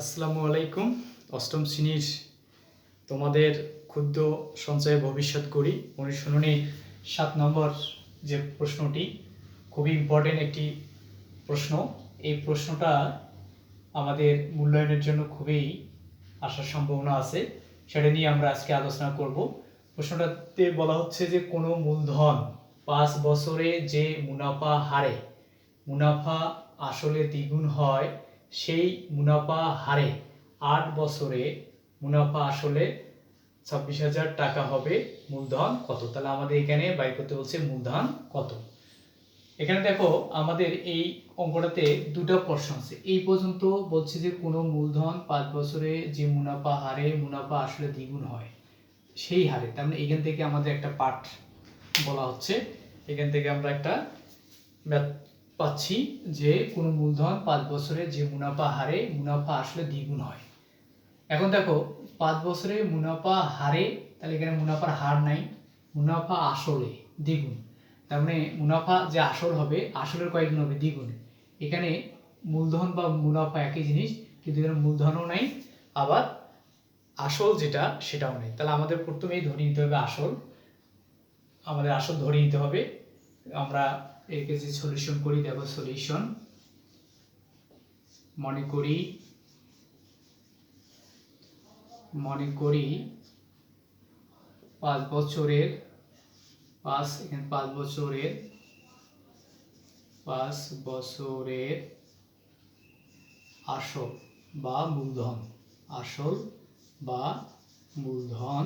আসসালামু আলাইকুম। অষ্টম শ্রেণীর তোমাদের ক্ষুদ্র সঞ্চয়ে ভবিষ্যৎ করি অনুশীলনীর 7 নম্বর যে প্রশ্নটি খুবই ইম্পর্টেন্ট একটি প্রশ্ন। এই প্রশ্নটা আমাদের মূল্যায়নের জন্য খুবই আসার সম্ভাবনা আছে, সেটা নিয়ে আমরা আজকে আলোচনা করব। প্রশ্নটাতে বলা হচ্ছে যে কোনো মূলধন 5 বছরে যে মুনাফা হারে মুনাফা আসলে দ্বিগুণ হয়, সেই মুনাফা হারে 8 বছরে মুনাফা আসলে 26,000 টাকা হবে। মূলধন কত? তাহলে আমাদের এখানে বাই করতে বলছে মূলধন কত। এখানে দেখো আমাদের এই অঙ্কটাতে দুটো প্রশ্ন আছে। এই পর্যন্ত বলছে যে কোনো মূলধন 5 বছরে যে মুনাফা হারে মুনাফা আসলে দ্বিগুণ হয় সেই হারে, তার মানে এখান থেকে আমাদের একটা পার্ট বলা হচ্ছে। এখান থেকে আমরা একটা পাচ্ছি যে কোনো মূলধন 5 বছরে যে মুনাফা হারে মুনাফা আসলে দ্বিগুণ হয়। এখন দেখো 5 বছরে মুনাফা হারে, তাহলে এখানে মুনাফার হার নাই, মুনাফা আসলে দ্বিগুণ, তার মানে মুনাফা যে আসল হবে আসলের কয়েক গুণ হবে দ্বিগুণ। এখানে মূলধন বা মুনাফা একই জিনিস, কিন্তু এখানে মূলধনও নাই আবার আসল যেটা সেটাও নেই। তাহলে আমাদের প্রথমেই ধরে নিতে হবে আসল, আমাদের আসল ধরে নিতে হবে। আমরা একে যে সলিউশন করি, দেখো সলিউশন মনে করি 5 বছরের 5 এখানে 5 বছরের আসল বা মূলধন, আসল বা মূলধন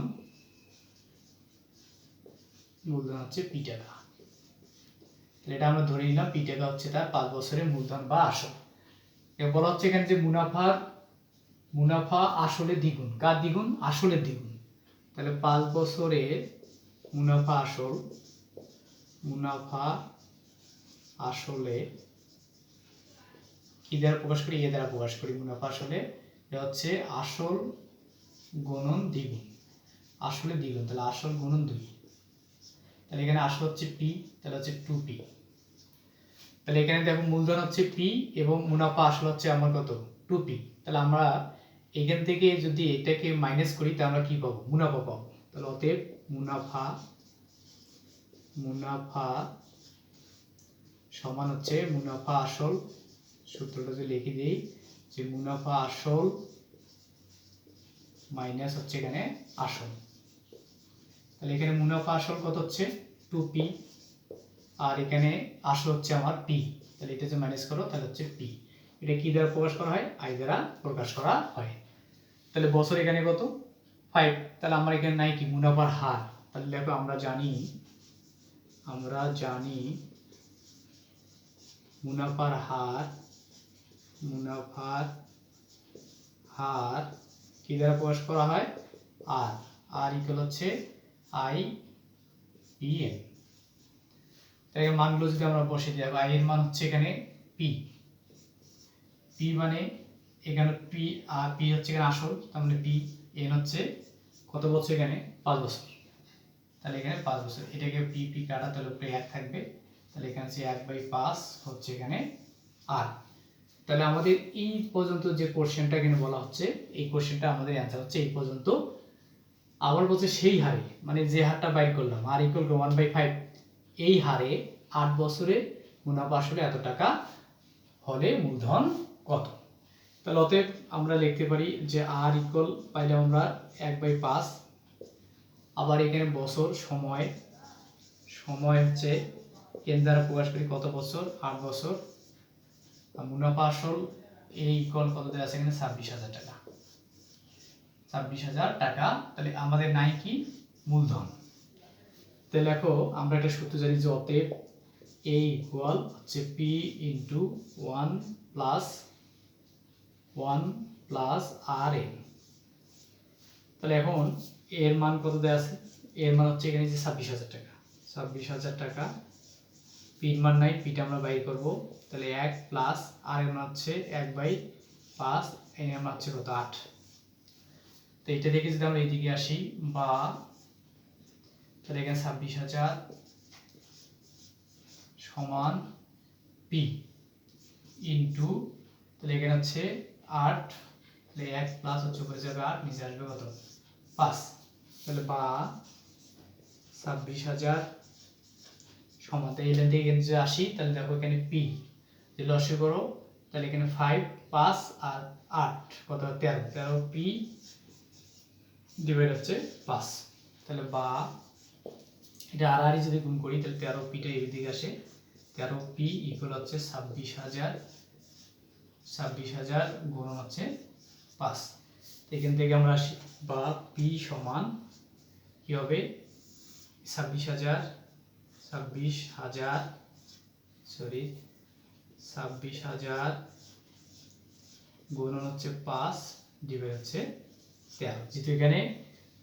হচ্ছে পি টাকা। তাহলে এটা আমরা ধরে নিলাম পি টাকা হচ্ছে তার 5 বছরের মূলধন বা আসল। এবার বলা হচ্ছে এখানে যে মুনাফা আসলে দ্বিগুণ, কার দ্বিগুণ? আসলের দ্বিগুণ। তাহলে 5 বছরের মুনাফা আসলে কি দ্বারা প্রকাশ করি? এ দ্বারা প্রকাশ করি। মুনাফা আসলে এটা হচ্ছে আসল গুণন দ্বিগুণ, আসলে দ্বিগুণ, তাহলে আসল গুণন 2। তাহলে এখানে আসল হচ্ছে পি, তাহলে হচ্ছে 2p। তাহলে এখানে দেখো মূলধন হচ্ছে পি এবং মুনাফা আসল হচ্ছে আমার কত? 2p। তাহলে আমরা এখান থেকে যদি এটাকে মাইনাস করি তাহলে আমরা কি পাবো? মুনাফা পাবো। তাহলে অতএব মুনাফা সমান হচ্ছে মুনাফা আসল, সূত্রটা যদি লিখে দিই যে মুনাফা আসল মাইনাস হচ্ছে এখানে আসল। তাহলে এখানে মুনাফা আসল কত হচ্ছে? 2p, আর এখানে আসল হচ্ছে আমার p। তাহলে এটা যে মাইনাস করো তাহলে হচ্ছে p। এটা কি দ্বারা প্রকাশ করা হয়? i দ্বারা প্রকাশ করা হয়। তাহলে বছর এখানে কত? 5। তাহলে আমরা এখানে নাই কি? মুনাফার হার। তাহলে দেখো আমরা জানি মুনাফার হার কি দ্বারা প্রকাশ করা হয়? আর ইকুয়াল হচ্ছে i p n। তাই মানগুলো যদি আমরা বসিয়ে দিই, i এর মান হচ্ছে এখানে p মানে এখানে p, আর p হচ্ছে এখানে আসল, তার মানে p, n হচ্ছে কত বছর? এখানে 5 বছর। তাহলে এখানে 5 বছর, এটাকে p কাটা, তাহলে উপরে 1 থাকবে। তাহলে এখানে হচ্ছে 1/5 হচ্ছে এখানে r। তাহলে আমাদের এই পর্যন্ত যে কোশ্চেনটা এখানে বলা হচ্ছে, এই কোশ্চেনটা আমাদের অ্যান্সার হচ্ছে এই পর্যন্ত। আবার বলছে সেই হারে, মানে যে হারটা বাইর করলাম r = 1/5, এই হারে 8 বছরে মুনাফা আসলে এত টাকা হলে মূলধন কত? তাহলে অতএব আমরা লিখতে পারি যে r পাইলাম আমরা 1/5, আবার এখানে বছর সময় হচ্ছে n দ্বারা প্রকাশ করি কত বছর? 8 বছর। আর মুনাফা আসল এই ইকুয়াল কত দেওয়া আছে এখানে? 26,000 টাকা। 26,000 টাকা। তাহলে আমাদের নাই কি? মূলধন। তাহলে দেখো আমরা একটা সূত্র জানি যে অতএব a ইকুয়াল হচ্ছে p * 1 প্লাস rn। তাহলে এখন এর মান কত দেওয়া আছে? এর মান হচ্ছে এখানে যে 26,000 টাকা। 26,000 টাকা। p এর মান নাই, p টা আমরা বাইর করব। তাহলে 1 প্লাস r এর মান হচ্ছে 1/5, n এর মান হচ্ছে কত? 8। তো এটা থেকে যদি আমরা এইদিকে আসি, বা তাহলে এখানে 26,000 সমান p ইনটু, তাহলে এখানে হচ্ছে 8 তাহলে 1 প্লাস হচ্ছে উপরে যাবে 8, নিচে আসবে কত 5। তাহলে বা 26,000 সমান, তাই এখান থেকে এখানে যদি আসি তাহলে দেখো এখানে পি যদি লসে করো তাহলে এখানে 5 5 আর 8 কত 13, 13 পি ডিভাইড হচ্ছে 5। তাহলে বা এটা আর যদি গুণ করি তাহলে 13 পিটা এই দিকে আসে, 13 পি ইকুয়াল হচ্ছে 26,000 গুণন হচ্ছে 5। এখান থেকে আমরা আসি বা পি সমান কি হবে 26,000 গুণন হচ্ছে 5 ডিভাইড হচ্ছে 13। যেহেতু এখানে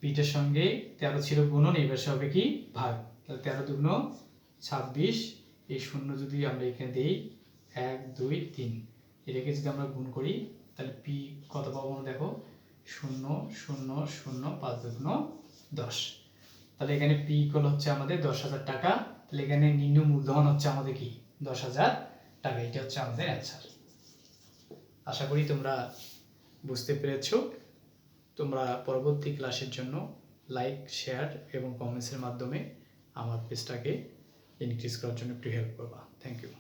পিটার সঙ্গে 13 ছিল গুণন, এই পাশে হবে কি ভাগ। তাহলে 13 দুগুণ 26, এই শূন্য যদি আমরা এখানে দিই 1 2 3, এটাকে যদি আমরা গুণ করি তাহলে পি কত পাবো দেখো 0 0 0 5 দুগুণ 10। তাহলে এখানে পি ইকুয়াল হচ্ছে আমাদের 10,000 টাকা। তাহলে এখানে নিম্ন মূলধন হচ্ছে আমাদের কি 10,000 টাকা। এটা হচ্ছে আমাদের অ্যান্সার। আশা করি তোমরা বুঝতে পেরেছো। তোমরা পরবর্তী ক্লাসের জন্য লাইক শেয়ার এবং কমেন্টসের মাধ্যমে আমার পেজটাকে ইনক্রিজ করার জন্য একটু হেল্প করবা। Thank you.